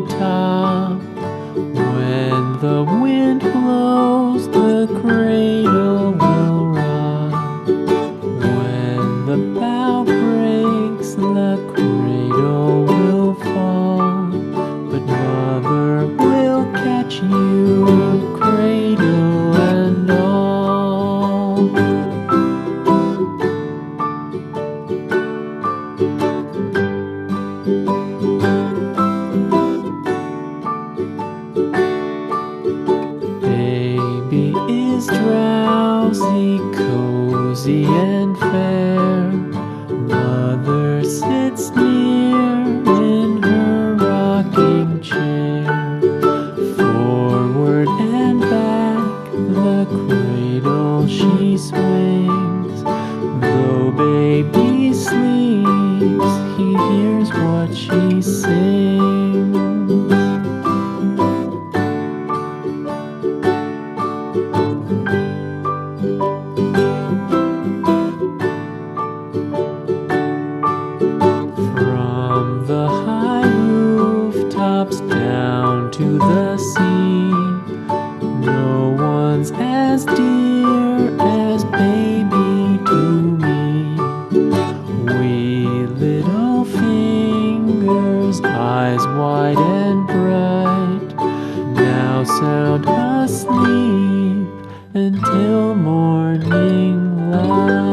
top. When the wind blows, the cradle will rock. When the bough breaks, the cradle will fall. But Mother will catch you, cradle and all. Baby is drowsy, cozy and fair. Mother sits near in her rocking chair. Forward and back, the cradle she swings. Though baby sleeps, he hears what she sings. From the high rooftops down to the sea, no one's as dear as baby to me. Wee little fingers, eyes wide and bright, now sound asleep until morning light.